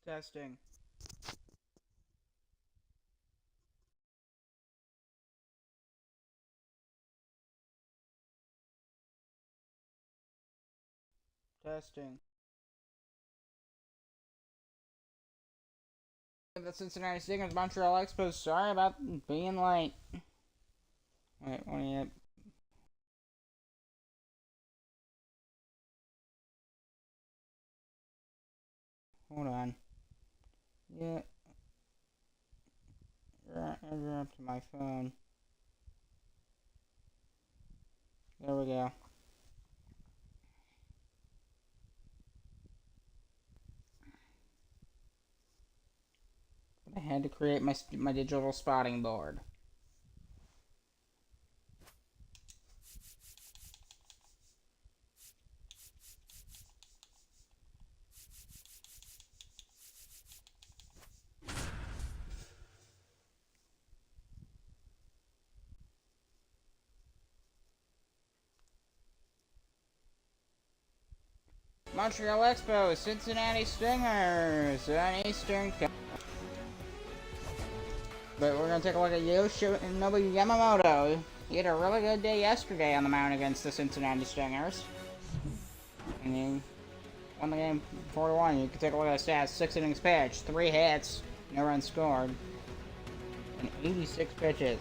Testing. Testing. The Cincinnati Stingers, Montreal Expos. Sorry about being late. Wait, what are you? Hold on. Yeah. You're up to my phone. There we go. I had to create my digital spotting board. Montreal Expos, Cincinnati Stingers, on Eastern. But we're going to take a look at Yoshinobu Yamamoto. He had a really good day yesterday on the mound against the Cincinnati Stingers. And he won the game 4-1. You can take a look at the stats. 6 innings pitched, 3 hits, no runs scored, and 86 pitches.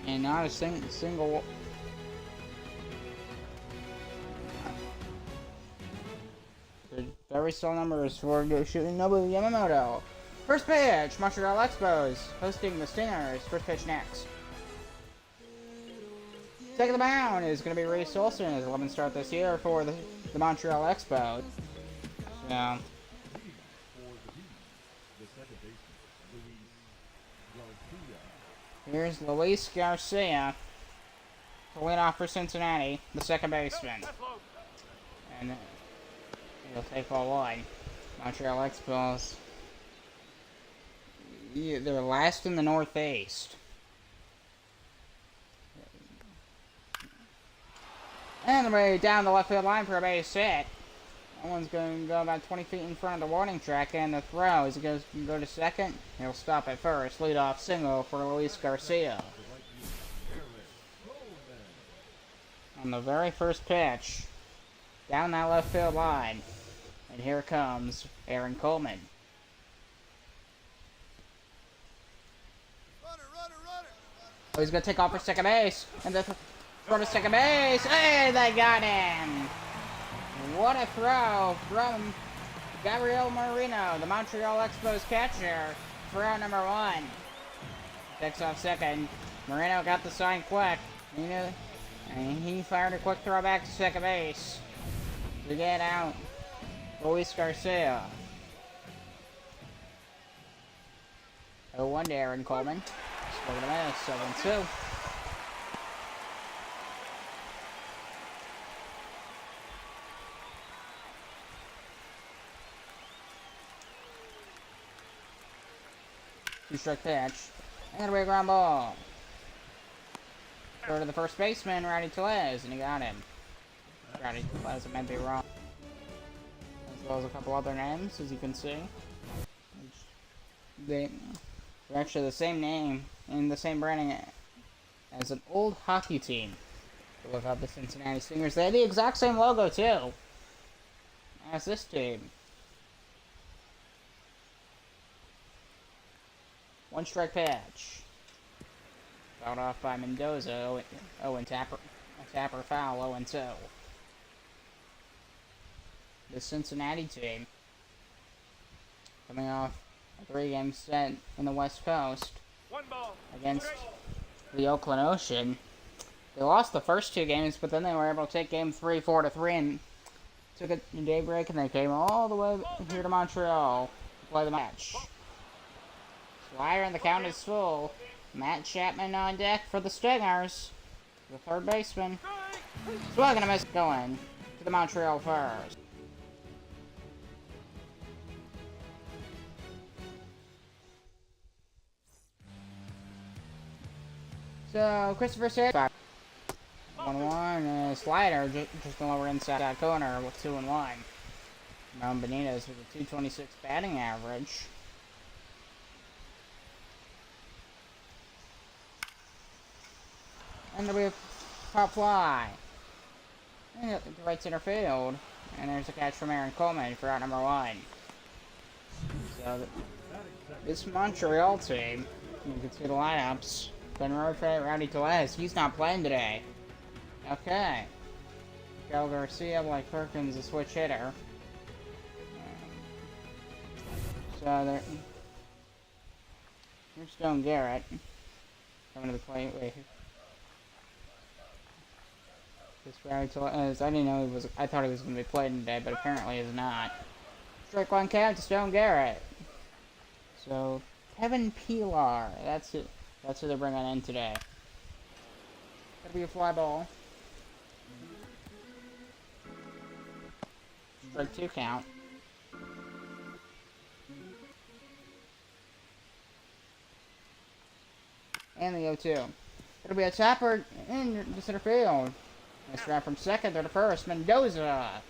And not a single... Very slow numbers for Yoshinobu Yamamoto. First pitch, Montreal Expos hosting the Stingers. First pitch next. Second the mound is going to be Reese Olson, his 11th start this year for the Montreal Expos. So, here's Luis Garcia to lead off for Cincinnati, the second baseman. And he'll take all line. Montreal Expos. Yeah, they're last in the Northeast. And way down the left field line for a base hit. That one's going to go about 20 feet in front of the warning track, and the throw as he goes to go to second. He'll stop at first. Leadoff single for Luis Garcia. On the very first pitch, down that left field line. And here comes Aaron Coleman. Oh, he's going to take off for second base. And throw to second base. Hey, they got him. What a throw from Gabriel Marino, the Montreal Expos catcher, for out number 1. Takes off second. Marino got the sign quick. And he fired a quick throw back to second base to get out Luis Garcia. 0-1 to Aaron Coleman. Swing and a miss, 7-2. Two-strike pitch. And away ground ball. Throw to the first baseman, Rowdy Tellez, and he got him. Rowdy Tellez, it might be wrong. As well as a couple other names, as you can see. They're actually the same name and the same branding as an old hockey team. Look up the Cincinnati Stingers. They had the exact same logo too as this team. One strike pitch. Fouled off by Mendoza. And Tapper foul. 0-2. The Cincinnati team coming off a 3-game set in the West Coast against the Oakland Ocean. They lost the first 2 games, but then they were able to take game 3 4-3 and took a day break, and they came all the way here to Montreal to play the match. Slider, and the count is full. Matt Chapman on deck for the Stingers. The third baseman. Swing and a miss, going to the Montreal first. So, Christopher said 1-1, slider just the lower inside corner with 2-1. Ramon Benitez with a 226 batting average. And there'll be a pop fly. And to right center field. And there's a catch from Aaron Coleman for out number 1. So this Montreal team, you can see the lineups. Ben Rowdy, Rowdy Tellez, he's not playing today. Okay. Cal Garcia, Blake Perkins, a switch hitter. So here's Stone Garrett coming to the plate. Wait. This Rowdy Tellez, I didn't know he was. I thought he was going to be playing today, but apparently he's not. Strike one count to Stone Garrett. So Kevin Pilar, that's it. That's who they're bringing in today. That'll be a fly ball. Strike 2 count. And the 0-2. It'll be a tapper in the center field. Nice grab from second to the first. Mendoza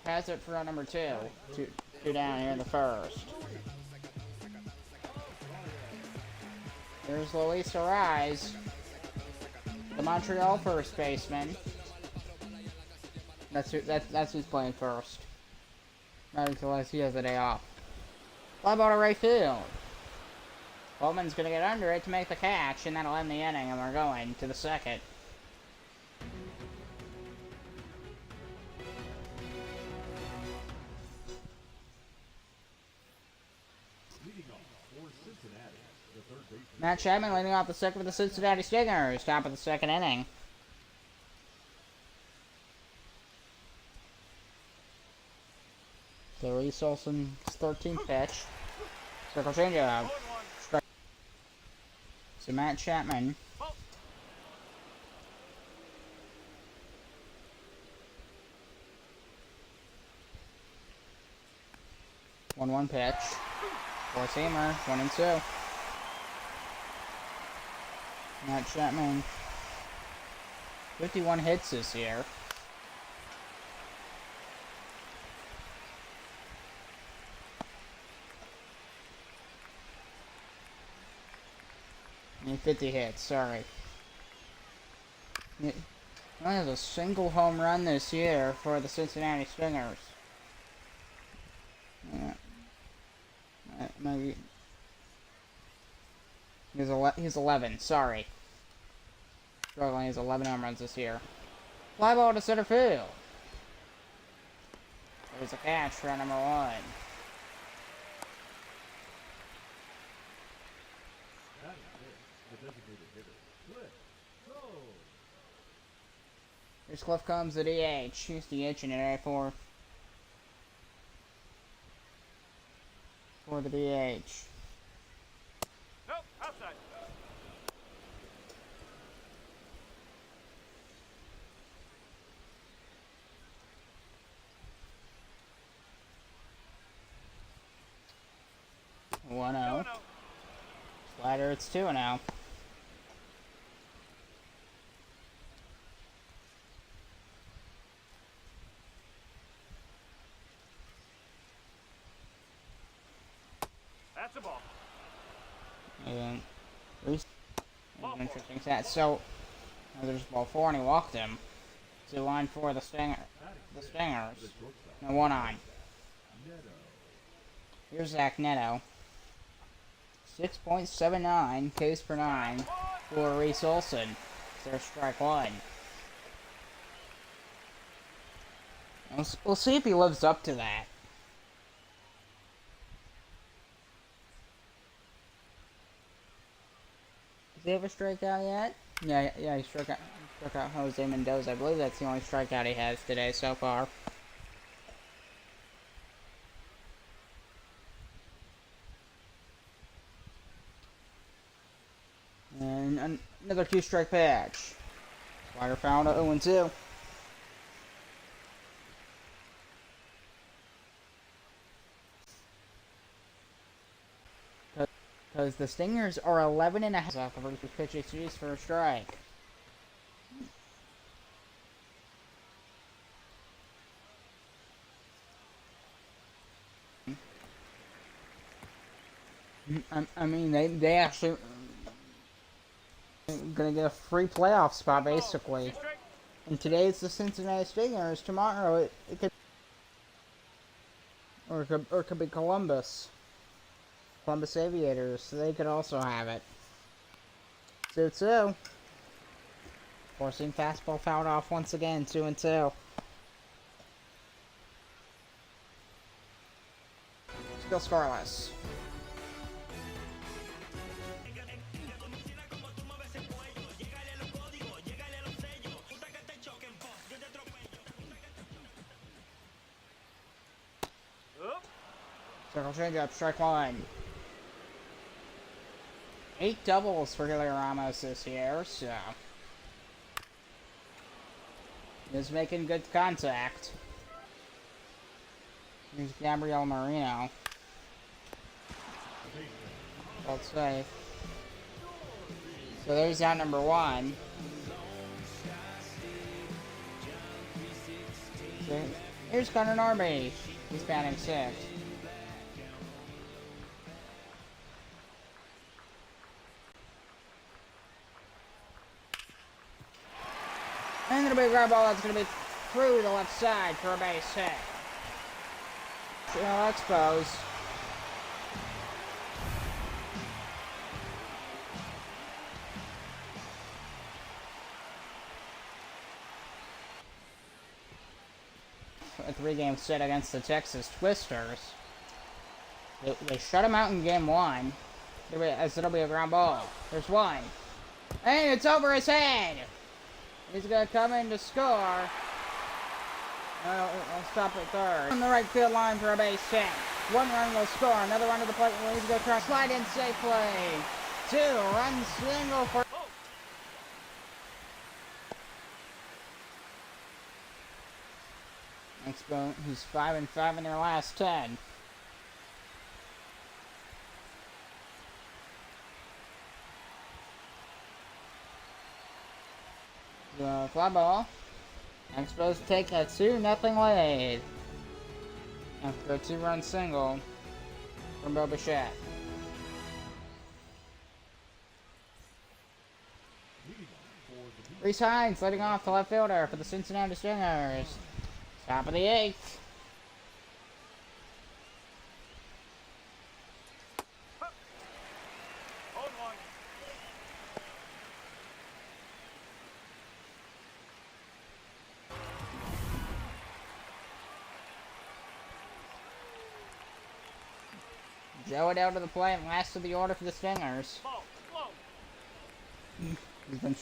has it for round number 2. Two down here in the first. There's Luis Arraez, the Montreal first baseman. That's who's playing first. Not until he has a day off. Fly ball to right field. Coleman's gonna get under it to make the catch, and that'll end the inning, and we're going to the second. Matt Chapman leading off the second for the Cincinnati Stingers, top of the second inning. So Reese Olson's 13th pitch. Circle changeup. So Matt Chapman. One pitch. Four-seamer, 1-2. Matt Chapman, 51 hits this year. I mean 50 hits, sorry. He only has a single home run this year for the Cincinnati Stingers. Yeah. Maybe. He's 11, sorry. Struggling, he's 11 home runs this year. Fly ball to center field. There's a catch for number 1. Here's Cliff Combs, the DH. He's DHing today for the DH. Nope, outside. One 0. Slider, it's 2-0. That's a ball. And interesting stat. So there's ball 4 and he walked him. To line 4 the Stingers. No 1 on. Here's Zach Neto. 6.79 Ks per 9 for Reese Olson. There's strike 1. We'll see if he lives up to that. Does he have a strikeout yet? Yeah, he struck out Jose Mendoza. I believe that's the only strikeout he has today so far. And another 2-strike pitch. Slider found at 0-2. Because the Stingers are 11.5 off the first pitch exchange for a strike. I mean, they actually gonna get a free playoff spot basically. And today it's the Cincinnati Stingers. Tomorrow it could, or it could be Columbus Aviators. So they could also have it. 2-2. Forcing fastball fouled off once again. 2-2. Still scoreless. Circle changeup, strike one. 8 doubles for Hilary Ramos this year, so he's making good contact. Here's Gabriel Marino. Well safe. So there's out number 1. So here's Connor Norby. He's batting 6th. And it'll be a ground ball that's going to be through the left side for a base hit. Montreal Expos. A 3-game set against the Texas Twisters. They shut him out in game 1. As it'll be a ground ball. There's one. And it's over his head! He's going to come in to score. I'll stop at third. On the right field line for a base hit. 1 run will score. Another run to the plate. He's going to try slide in safely. 2-run single for... Expo, who's 5-5 in their last 10. Fly ball. Expos take a 2-0 lead after a 2-run single from Bo Bichette. Reese Hines leading off the left fielder for the Cincinnati Stingers. Top of the 8th. Joe it out to the plate and last of the order for the Stingers. He's been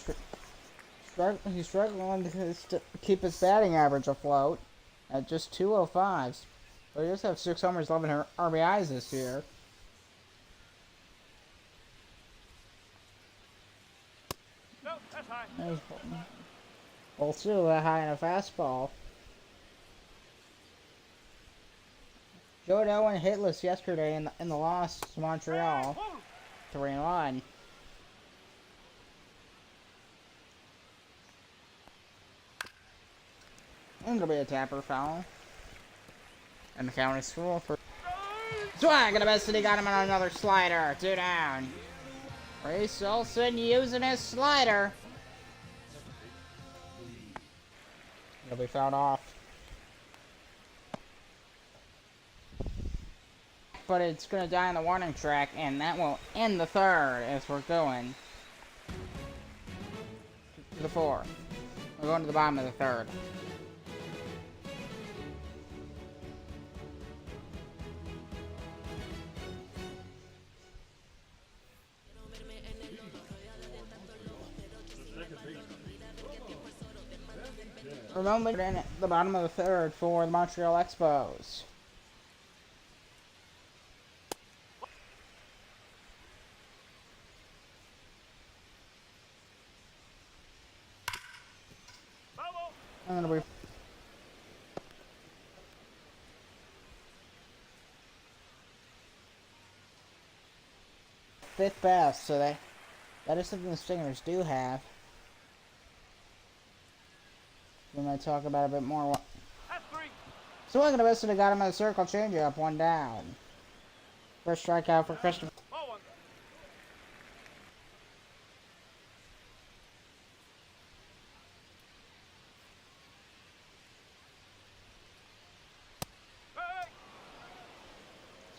struggling to keep his batting average afloat at just 205s. But he does have 6 homers, 11 RBIs this year. Nope, that's high. Well, still that high in a fastball. Joe went hitless yesterday in the loss to Montreal. 3-1. And it'll be a tapper foul. And the count is full for swag and the best, and he got him on another slider. 2 down. Reese Olson using his slider. It'll be fouled off. But it's going to die on the warning track, and that will end the 3rd as we're going to the 4th. We're going to the bottom of the 3rd. Remember, in at the bottom of the 3rd for the Montreal Expos. And it'll be 5th best, so that is something the Stingers do have. We might talk about it a bit more. So we're going to best have got him in the circle changeup, 1 down. First strikeout for Christopher.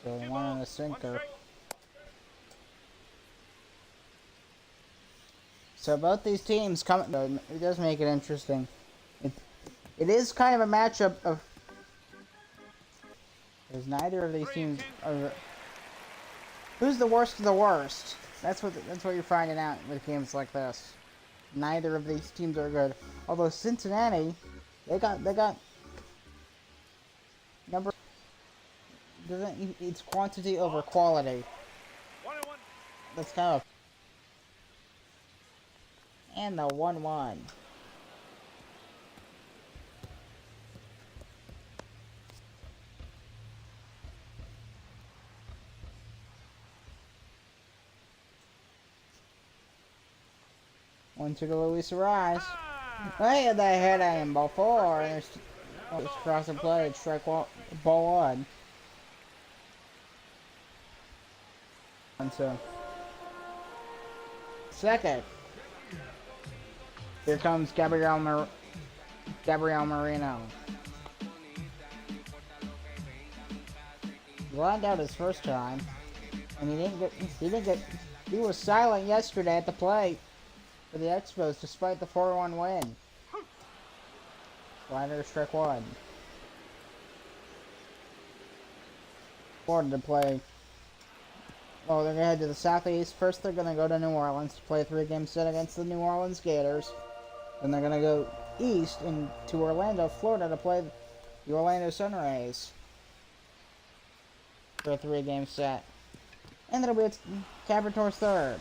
So Two one on balls, a one sinker. strike. So both these teams come. It does make it interesting. It is kind of a matchup of. Because neither of these 3 and teams 2. are. Who's the worst of the worst? That's what you're finding out with games like this. Neither of these teams are good. Although Cincinnati, they got number. Doesn't it's quantity over quality. 1 and 1. That's kind of. And the 1-1. One to the Luis Rise. I had that head on him before, and there's cross and play, strike one, ball one. And so, second. Here comes Gabriel Marino. He lined out his first time, and he was silent yesterday at the plate for the Expos despite the 4-1 win. Slider, strike one. Florida to play. Oh, they're going to head to the Southeast. First, they're going to go to New Orleans to play a 3-game set against the New Orleans Gators. Then they're going to go east to Orlando, Florida to play the Orlando Sunrays for a 3-game set. And that'll be Capritor's third.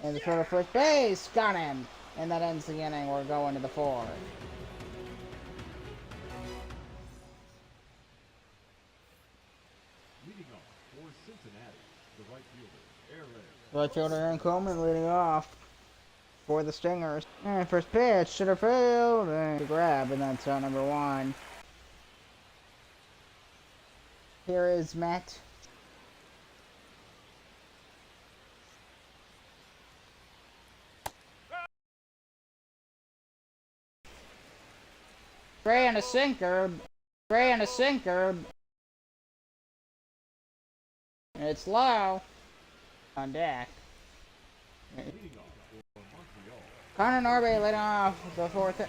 And the throw to first base, got him. And that ends the inning. We're going to the fourth. Leading off for Cincinnati, the right fielder, Aaron. Right fielder Aaron Coleman leading off for the Stingers. And first pitch, center field, and grab, and that's out number one. Here is Matt. Gray and a sinker. Gray and a sinker. It's low. On deck. Leading off for Montreal, Connor Norby leading off the fourth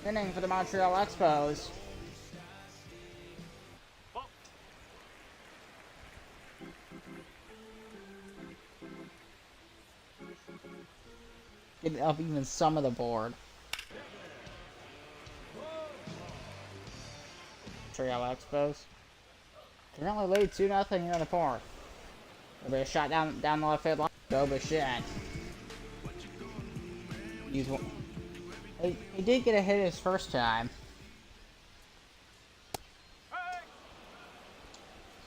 inning for the Montreal Expos. Getting up even some of the board. Montreal Expos. Currently lead 2-0 here in the fourth. There'll be a shot down the left field line. Go Bichette. He did get a hit his first time.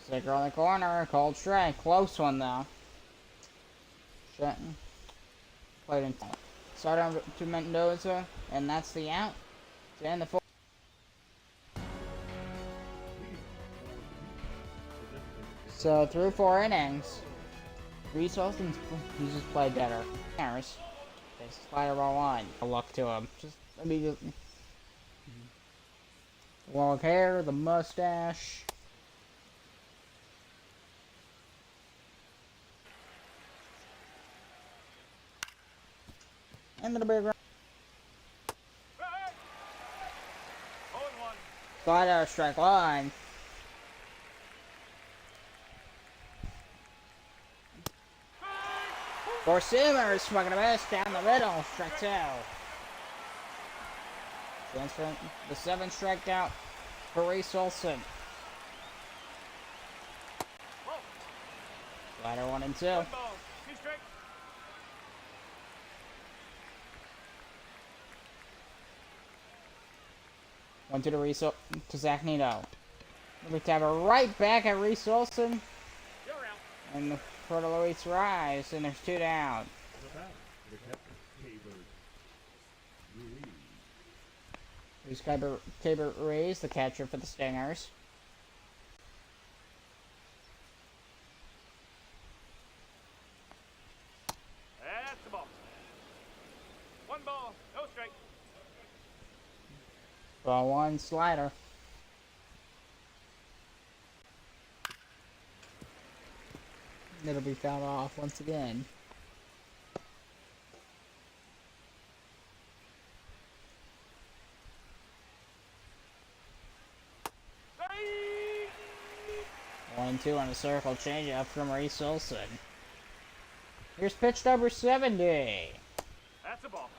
Sticker on the corner, cold strike. Close one though. Shenton. Played in. Started to Mendoza, and that's the out. To end the fourth. So through 4 innings, Reese Austin's he's just played better. Harris, slider ball one. A luck to him. Just immediately. Long hair, the mustache. And it'll be a slider, strike one. For Simmers, smoking a miss down the middle, strike two. Transferring the 7th strikeout for Reese Olson. Slider 1 and 2. 1 ball, 2 strikes. One to the to Zach Nito. We have a right back at Reese Olson. You're out. And for the Luis Rise, and there's 2 down. the batter, the catcher, Ruiz. Here's Tabor Ruiz, the catcher for the Stingers. That's the ball. 1 ball, no strike. Ball one, slider. It'll be fouled off once again. Hey! 1-2 on a circle changeup from Reese Olson. Here's pitch number 70. That's a ball.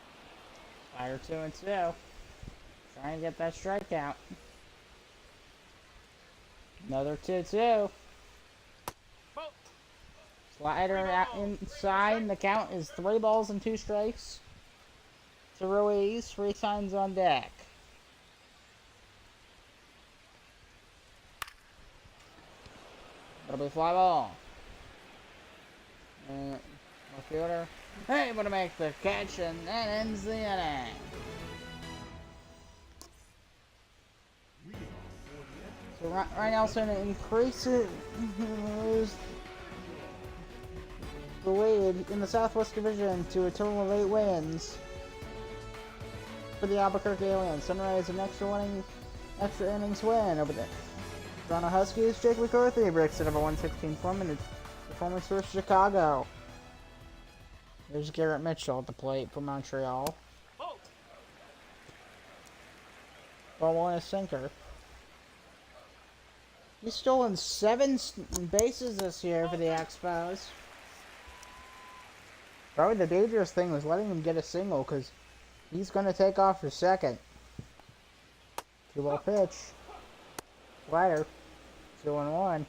Slider 2-2. Trying to get that strikeout. Another 2-2. Ball. Slider out inside. The count is 3 balls and 2 strikes. To Ruiz, 3 signs on deck. That'll be fly ball. Left fielder able to make the catch, and that ends the inning. So Ryan Nelson increases the lead in the Southwest Division to a total of 8 wins for the Albuquerque Aliens. Sunrise an extra innings win over the Toronto Huskies. Jake McCarthy breaks it up a 116-4-minute performance versus Chicago. There's Garrett Mitchell at the plate for Montreal. Ball one, a sinker. He's stolen 7 bases this year for the Expos. Probably the dangerous thing was letting him get a single, because he's going to take off for second. 2-ball pitch. Slider. 2-1.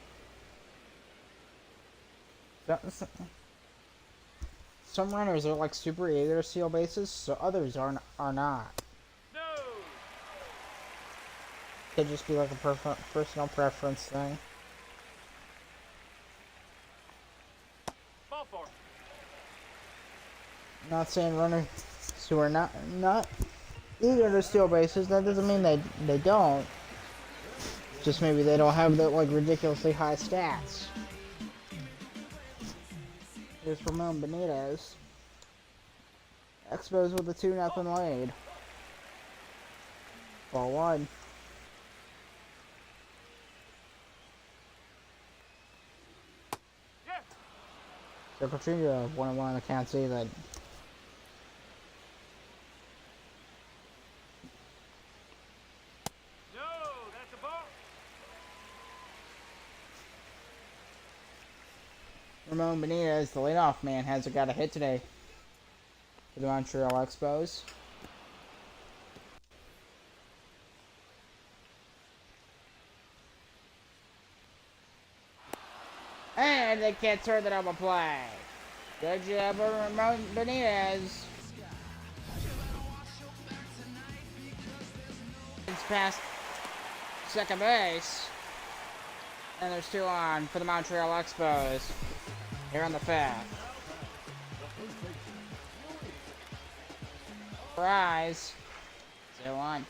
Some runners are like super eager to steal bases, so others are not. No. Could just be like a personal preference thing. Ball 4. I'm not saying runners who are not eager to steal bases, that doesn't mean they don't. Just maybe they don't have the like ridiculously high stats. Here's Ramon Benitez. Expos with a 2-0 lead. Ball 1. Yes. Circle Junior 1-1 on the count even. No, that's a ball. Ramon Benitez, the leadoff man, hasn't got a hit today for the Montreal Expos. And they can't turn the double play. Good job for Ramon Benitez. It's past second base. And there's 2 on for the Montreal Expos. Here on the fifth. Rise. 2-1.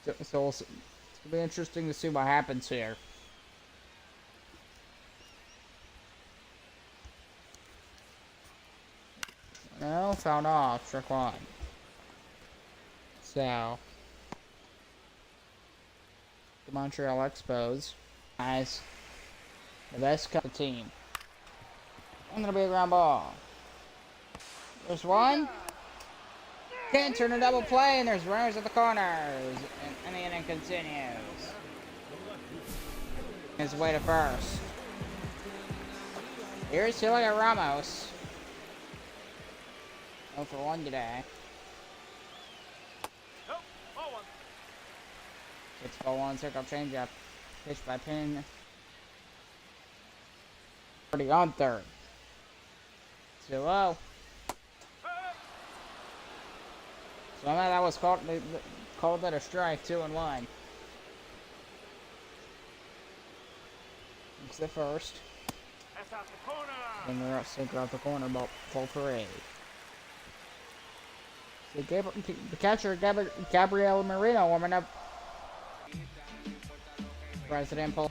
So it's going to be interesting to see what happens here. No, fouled off. Strike 1. So, the Montreal Expos as the best cut of the team. And gonna be a ground ball. There's one. Can't turn a double play, and there's runners at the corners. And the inning continues. His way to first. Here's Celia Ramos. 0 for 1 today. Nope. Ball 1. It's ball 1, circle changeup. Pitched by Pin. Already on third. 2-0. Somehow that was called that a strike. 2-1. It's the first. That's out the corner. And they're up sinker out the corner, about 4 for 8. So the catcher, Gabriel Marino, warming up. President Paul.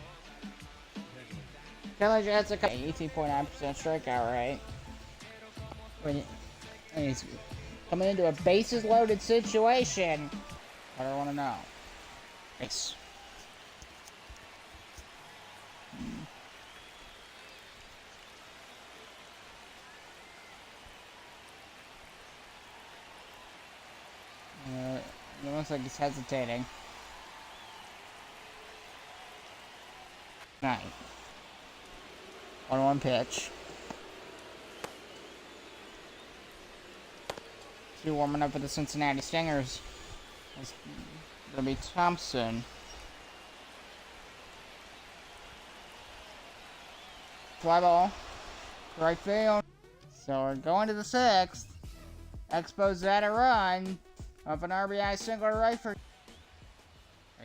Kelly Jets a 18.9% strikeout rate. And he's coming into a bases loaded situation. I don't want to know. Nice. Looks like he's hesitating. Night. 1-1 pitch. Two warming up for the Cincinnati Stingers. It's gonna be Thompson. Fly ball. Right field. So we're going to the 6th. Expos at a run. Up an RBI single to right for.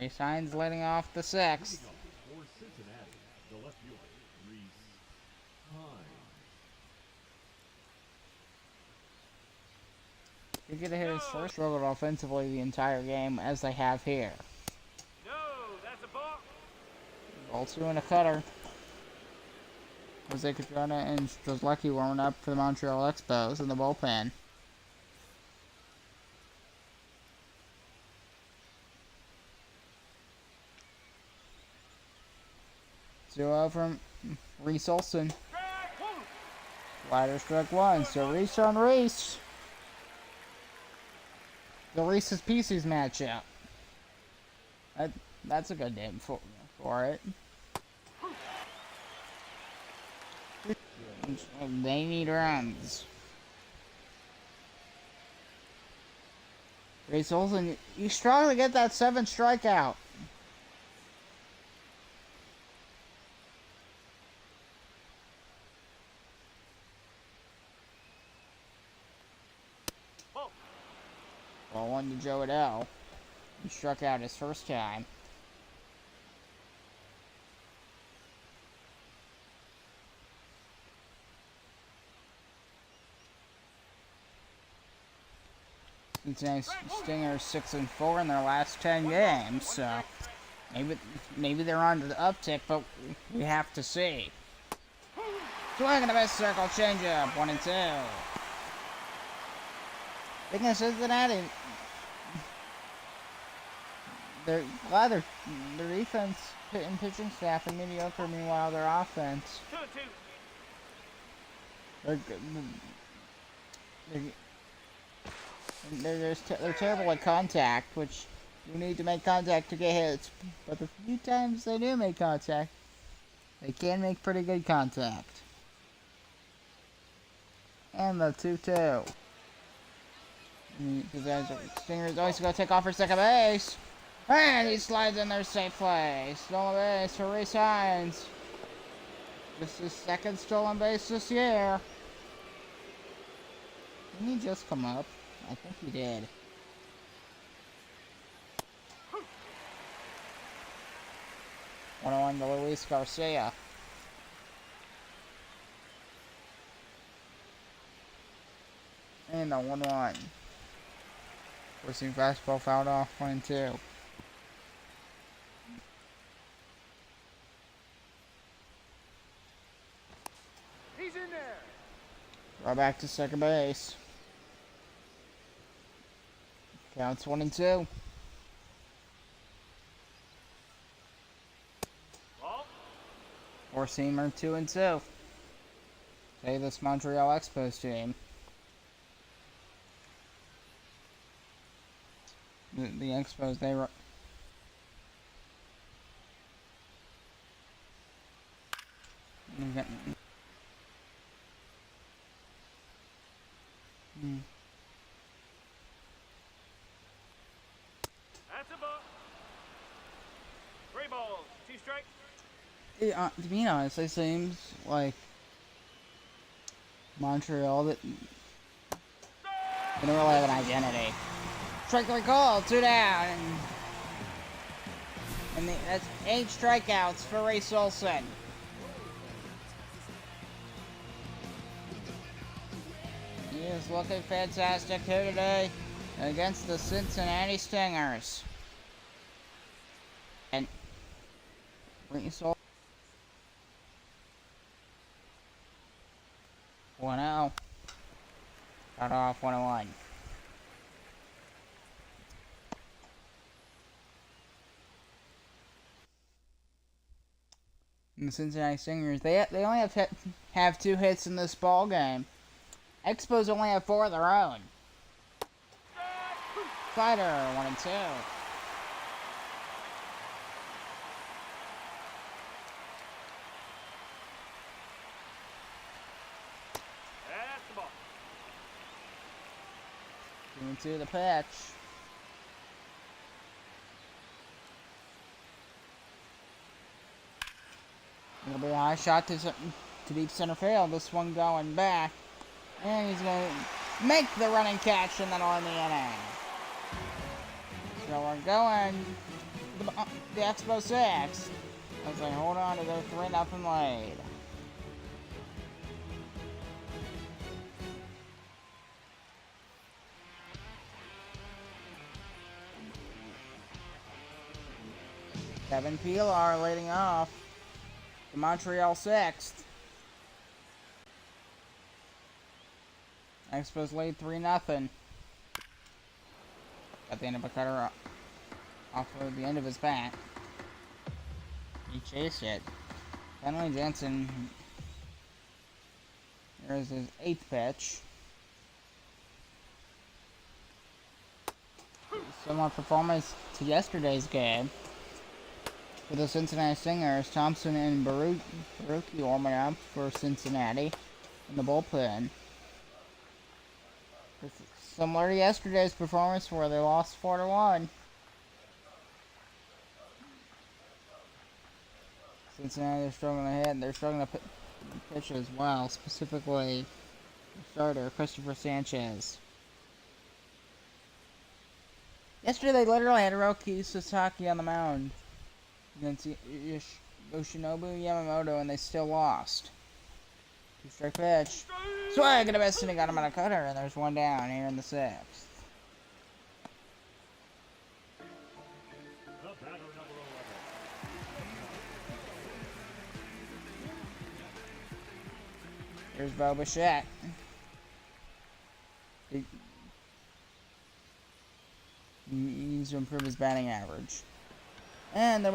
Ray Signs leading off the 6th. For Cincinnati, the left fielder, Reese Hines. You get to hit his first, struggled offensively the entire game as they have here. No, that's a ball. Ball 2 and a cutter. Jose Catrona and Strzelecki warming up for the Montreal Expos in the bullpen. Zero from Reese Olson. Slider struck 1, so Reese on Reese. The Reese's Pieces matchup. That's a good name for it. They need runs. Reese Olson, you struggle to get that 7th strikeout. Ball 1 to Joe Adele. He struck out his first time. Cincinnati Stingers 6-4 in their last 10 games, so maybe they're on to the uptick, but we have to see. Swing and a miss, circle changeup, 1-2. Speaking of Cincinnati, they're glad their defense and pitching staff are mediocre. Meanwhile, their offense, 2-2. they're terrible at contact, which you need to make contact to get hits. But the few times they do make contact, they can make pretty good contact. And the 2-2. The Stingers always go take off for second base. And he slides in there safe place. Stolen base for Reese Hines. This is his 2nd stolen base this year. Didn't he just come up? I think he did. One to Luis Garcia. And a 1-1. Forcing fastball fouled off, 1-2. He's in there. Right back to second base. Counts 1-2. Ball. Four-seamer 2-2. Play this Montreal Expos team. The Expos, they were. That's a ball. 3 balls, 2 strikes. To be honest, it seems like Montreal that they don't really have an identity. Strike 3 call, 2 down, and that's 8 strikeouts for Reese Olson. He is looking fantastic here today against the Cincinnati Stingers. And Reese Olson 1-0. Cut off 1-1. And the Cincinnati Stingers, they only have 2 hits in this ball game. Expos only have 4 of their own. Spider, 1-2. That's the ball. 2-2 the pitch. It'll be a high shot to deep center field. This one going back. And he's going to make the running catch and then on the inning. So we're going the Expos 6. As they hold on to their 3-0 lead. Kevin Pilar leading off the Montreal 6th. Expos lead 3-0. Got the end of a cutter off of the end of his bat. He chased it. Finally, Jensen. Here's his 8th pitch. Similar performance to yesterday's game. For the Cincinnati Stingers, Thompson and Baruki warming up for Cincinnati in the bullpen. It's similar to yesterday's performance where they lost 4-1. Cincinnati, they're struggling to hit, and they're struggling to pitch as well, specifically the starter, Christopher Sanchez. Yesterday, they literally had Hiroki Sasaki on the mound against Yoshinobu Yamamoto, and they still lost. 2-strike pitch. Swing and a miss, and he got him on a cutter, and there's one down here in the 6th. The batter, number 11. Here's Bo Bichette. He needs to improve his batting average. And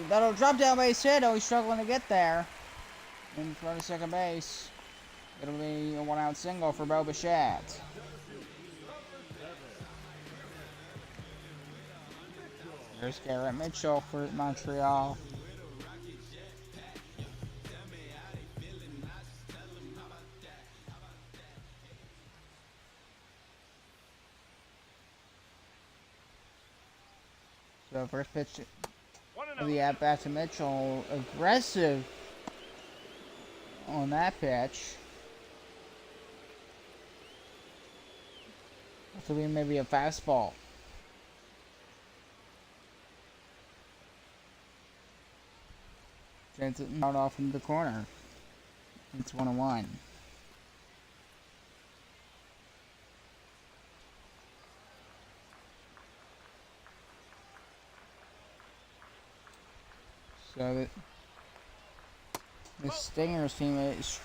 that'll drop down base hit. Oh, he's struggling to get there. In front of second base. It'll be a 1-out single for Bo Bichette. There's Garrett Mitchell for Montreal. So first pitch of the at-bat to Mitchell. Aggressive on that pitch. This will be maybe a fastball. Jensen out off into the corner. It's 1-1. So the Stingers team is.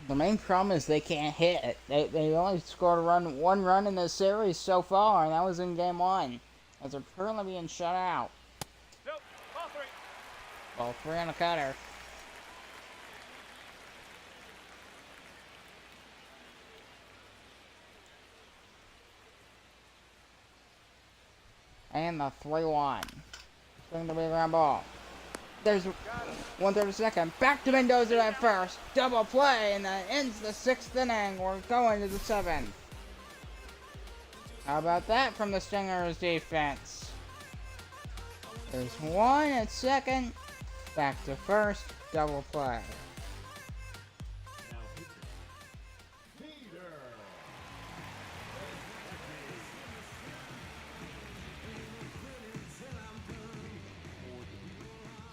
The main problem is they can't hit. They only scored one run in this series so far, and that was in game 1. As they're currently being shut out. Nope, ball 3. Ball 3 on a cutter. And the 3-1. Swing the big ground ball. There's 1/3 second. Back to Mendoza at first. Double play, and that ends the 6th inning. We're going to the 7th. How about that from the Stingers defense? There's 1 at second. Back to first. Double play. Now Peter.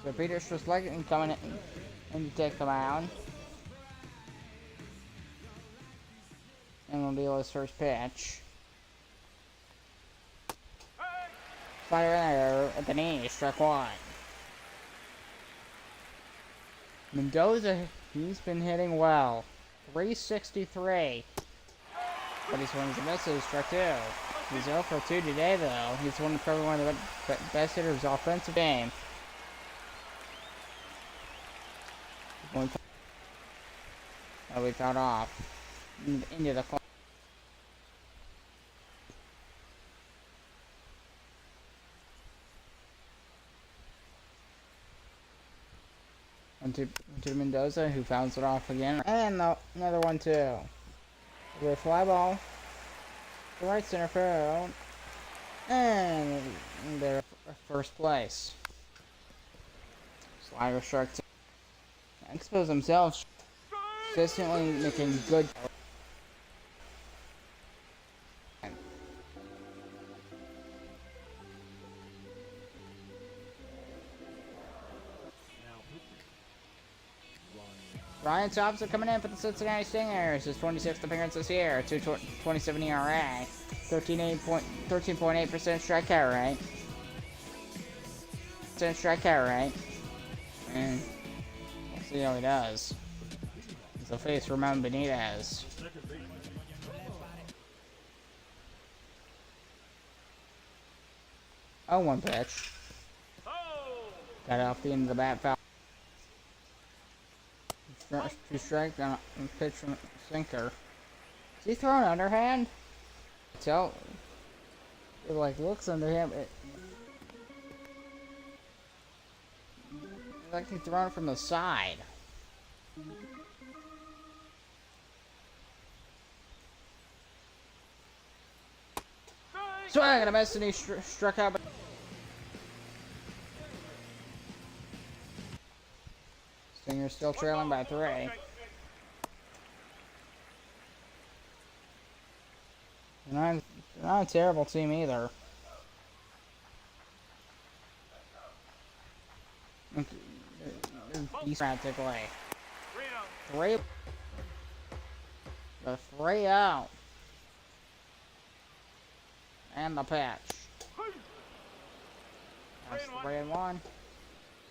So Peter's just like coming in to take the mound. And we'll deal his first pitch. Fire there at the knee, strike 1. Mendoza, he's been hitting well. 363. But he swings and misses, strike 2. He's 0 for 2 today, though. He's probably one of the best hitters offensive game. That'll be fouled off. into the corner. To Mendoza, who fouls it off again. And another one, too. With fly ball. The right center field. And they're first place. Slider Shark Expos themselves consistently making good. Ryan Thompson coming in for the Cincinnati Stingers. His 26th appearance this year. 2.27 ERA. 13.8% strikeout rate. Strikeout rate. And we'll see how he does. He'll face Ramon Benitez. Oh, one pitch. Got off the end of the bat foul. 2 strikes on a pitch from sinker. Is he throwing underhand? Tell. It like looks under him. Like he's throwing it from the side. Swing and a miss, and he struck out. Stinger's still trailing by 3. They're not a terrible team either. He's practically 3. The 3 out. And the pitch. That's 3-1.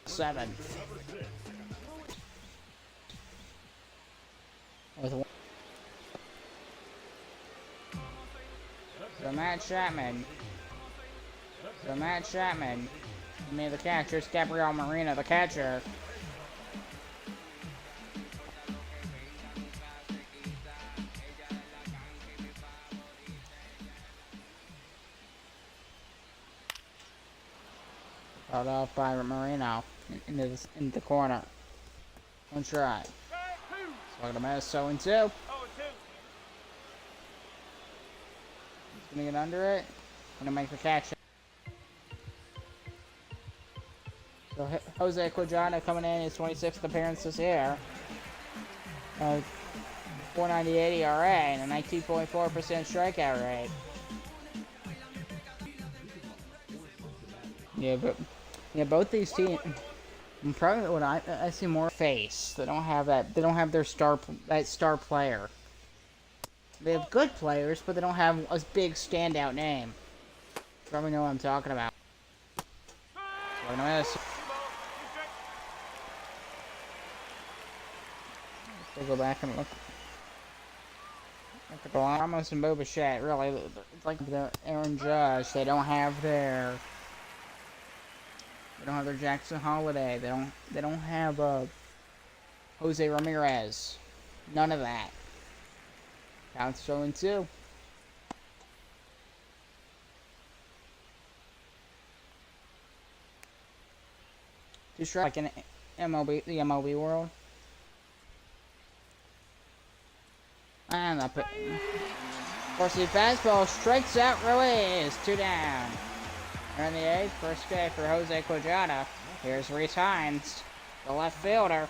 7. With 1. So Matt Chapman. Made the catcher. It's Gabriel Marino, the catcher. Caught off by Marino into the corner. One try. Swung to miss. 0-2. He's gonna get under it. Gonna make the catch. So Jose Quijano coming in his 26th appearance this year. 4.98 ERA and a 19.4% strikeout rate. Yeah, both these teams. Probably what I see more face. They don't have that. They don't have their star player. They have good players, but they don't have a big standout name. Probably know what I'm talking about. So we'll go back and look at the Ramos and Boba Shat. Really, it's like the Aaron Judge. They don't have their Jackson Holiday. They don't have Jose Ramirez. None of that. Counts 0-2. Just like in the MLB world. And of course, the fastball strikes out Ruiz. 2 down. We're in the 8th. First K for Jose Quijano. Here's Reese Hines, the left fielder.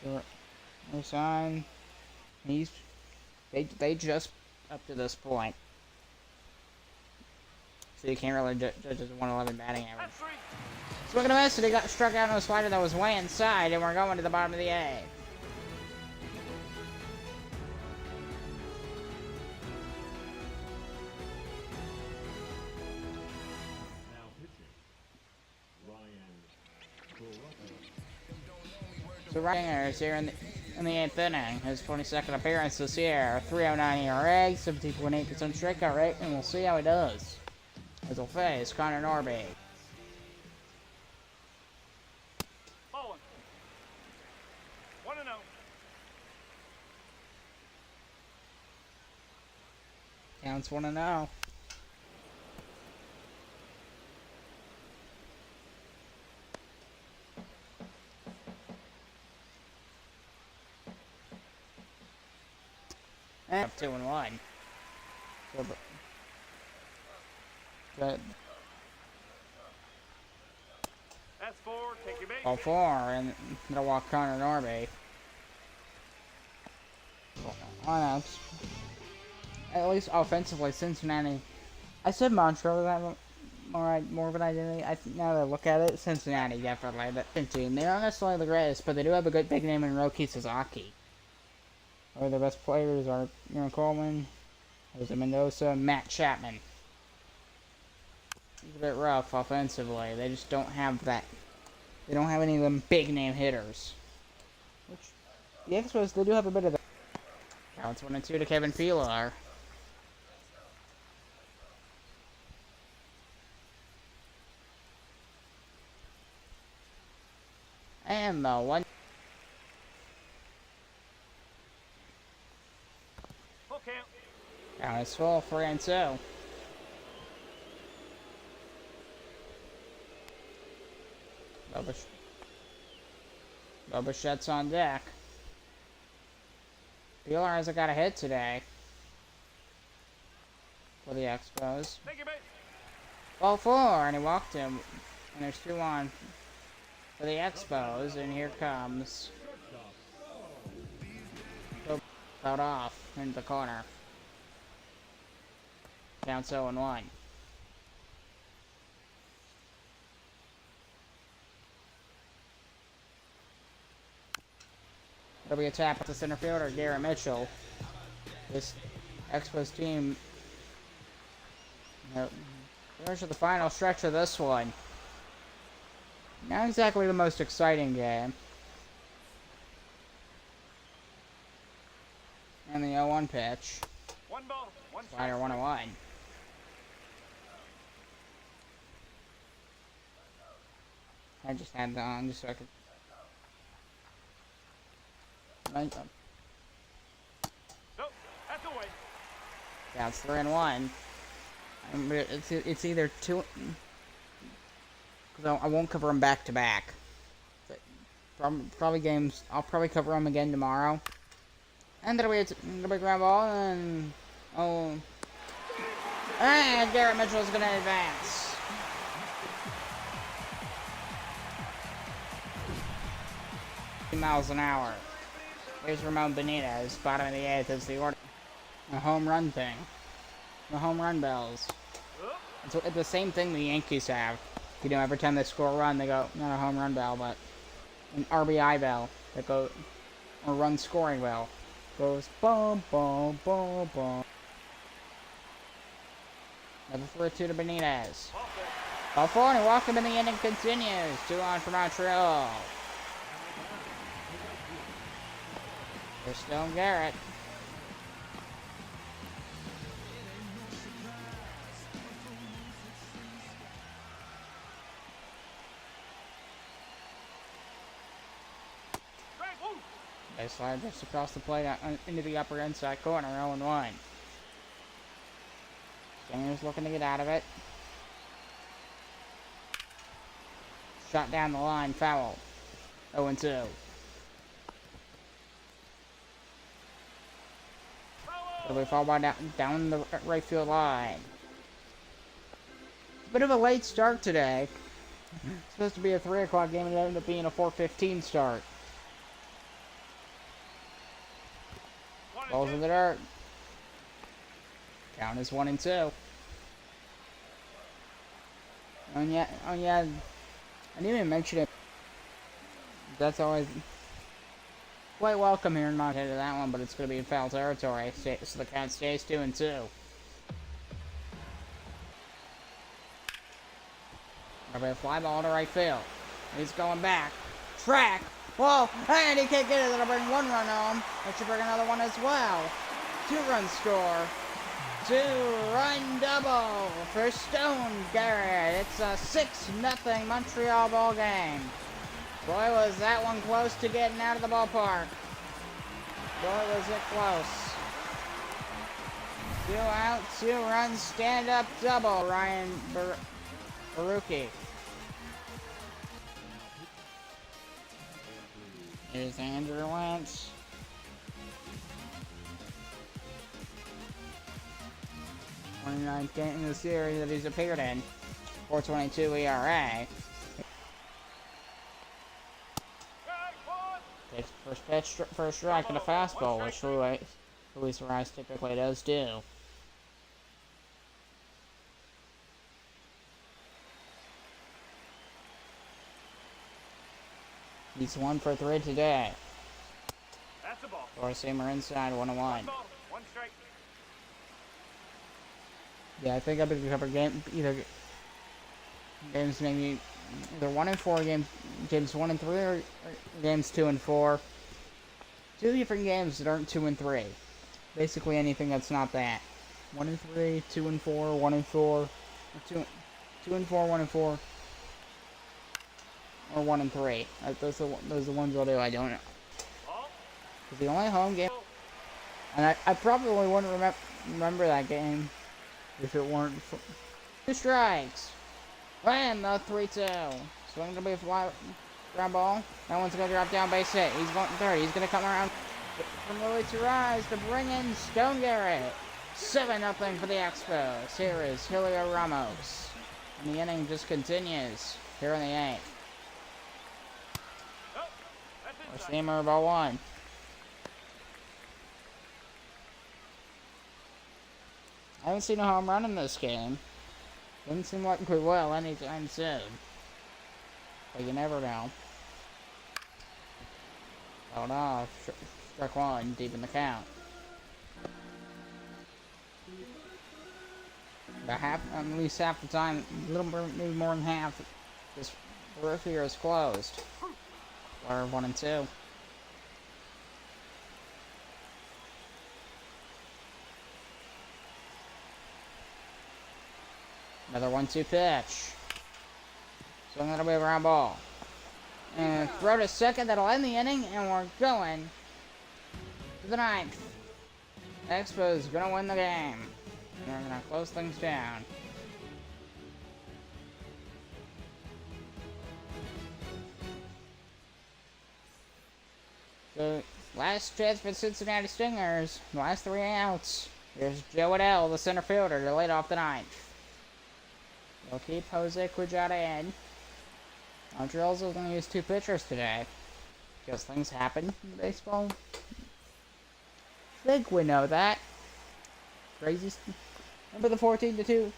So, Reese Hines, they just up to this point. So you can't really judge as a 111 batting average. Swing and a miss, and he got struck out on a slider that was way inside, and we're going to the bottom of the 8th. So Ryan is here in the 8th inning, his 22nd appearance this year. 3.09 ERA, 17.8% strikeout rate, and we'll see how he does. As he'll face Connor Norby. 1-0. Counts 1-0. And 2-1. But That's 4. Take your bait. all 4, and they'll walk Connor Norby. Lineups. At least offensively, Cincinnati. I said Montreal that more of an identity. Now that I look at it, Cincinnati definitely. The team. They're not necessarily the greatest, but they do have a good big name in Roki Sasaki. Or their best players are Coleman, Jose Mendoza, Matt Chapman. It's a bit rough offensively. They just don't have that. They don't have any of them big name hitters. Which the Expos, they do have a bit of that. Counts 1-2 to Kevin Pilar. And the 1. Full count. Count is full, 3-2. Bobichette's on deck. Pilar hasn't got a hit today for the Expos. Take your bait. Ball 4, and he walked him. And there's 2 on for the Expos, and here comes. Out off into the corner. Counts 0-1. It'll be a tap at the center fielder, Garrett Mitchell. This Expos team. There's the final stretch of this one. Not exactly the most exciting game. And the 0-1 pitch. 1 ball, 1 Slider 1-1. I just had that on just so I could. Nope, that's away. Yeah, it's 3-1. It's either 2. Because I won't cover them back to back. Probably games. I'll probably cover them again tomorrow. And that'll be a ground ball, and and Garrett Mitchell's gonna advance. Miles an hour. Here's Ramon Benitez, bottom of the 8th as the order. The home run thing. The home run bells. It's the same thing the Yankees have. You know, every time they score a run, they go, not a home run bell, but an RBI bell that goes, or run scoring bell. Goes boom, boom, boom, boom. Number 4-2 to Benitez. Ball 4, and he walked him, and the inning continues. 2 on for Montreal. They're still Garrett. They slide just across the plate into the upper inside corner, 0-1. Stinger's looking to get out of it. Shot down the line, foul. 0-2. It'll be fouled by down the right field line. It's a bit of a late start today. It's supposed to be a 3 o'clock game, and it ended up being a 4:15 start. Balls in the dirt. Count is 1-2. Oh yeah, I didn't even mention it. That's always quite welcome here in Montana to that one, but it's going to be in foul territory, so the count stays 2-2. There'll be a fly ball to right field. He's going back. Track. Whoa, and he can't get it. That'll bring 1 run home. That should bring another one as well. 2-run score. 2-run double for Stone Garrett. It's a 6-0 Montreal ball game. Boy, was that one close to getting out of the ballpark. Boy, was it close. 2 out, 2 runs, stand up double, Ryan Baruki. Here's Andrew Lynch. 29th game in the series that he's appeared in. 4.22 ERA. Takes first pitch, first strike and a fastball, which Luis Rice typically does do. He's 1 for 3 today. That's a ball. Four-seamer inside, 1-1. One strike. Yeah, I think I've been covering either games maybe either 1 and 4 games 1 and 3 or games 2 and 4. 2 different games that aren't 2 and 3. Basically anything that's not that. 1 and 3, 2 and 4, 1 and 4, 2 and 4, 1 and 4, or 1 and 3. Those are the ones I'll do. I don't know. It's the only home game, and I probably wouldn't remember that game if it weren't for 2 strikes. Wham! The 3-2. Swinging to be a fly ground ball. That one's gonna drop down, base hit. He's going third. He's gonna come around from Luis Rice to bring in Stone Garrett. 7-0 for the Expos. Here is Julio Ramos, and the inning just continues here in the 8th. Four-seamer, ball 1. I haven't seen a home run in this game. Doesn't seem like it could well anytime soon. But you never know. Hold off. Struck 1, deep in the count. At least half the time, a little more, maybe more than half, this roof here is closed. Or 1 and 2. Another 1-2 pitch. So that'll be a ground ball. And throw to second, that'll end the inning, and we're going to the 9th. Expos gonna win the game. And we're gonna close things down. So, last chance for the Cincinnati Stingers. Last 3 outs. Here's Joe Adell, the center fielder, to lead off the 9th. They'll keep Jose Quijada in. Montreal's only going to use 2 pitchers today, because things happen in baseball. I think we know that. Crazy. Remember the 14-2?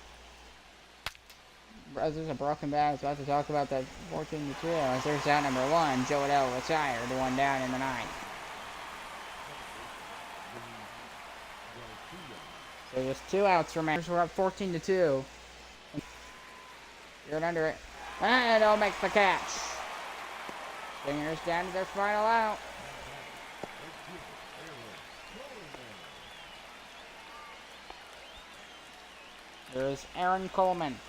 There's a broken bat. I was about to talk about that 14-2. As there's out number 1. Joe Adell retired, 1 down in the 9th. So just 2 outs remaining. We're up 14-2. You're under it. And it'll make the catch. Stingers down to their final out. There's Aaron Coleman.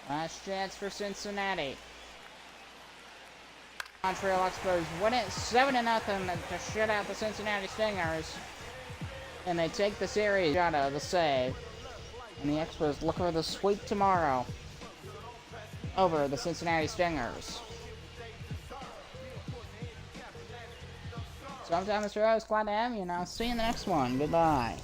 Last chance for Cincinnati. Montreal Expos win it 7-0 to shut out the Cincinnati Stingers. And they take the series out of the save. And the Expos look for the sweep tomorrow over the Cincinnati Stingers. So I'm Mr. Rose, glad to have you, and I'll see you in the next one. Goodbye.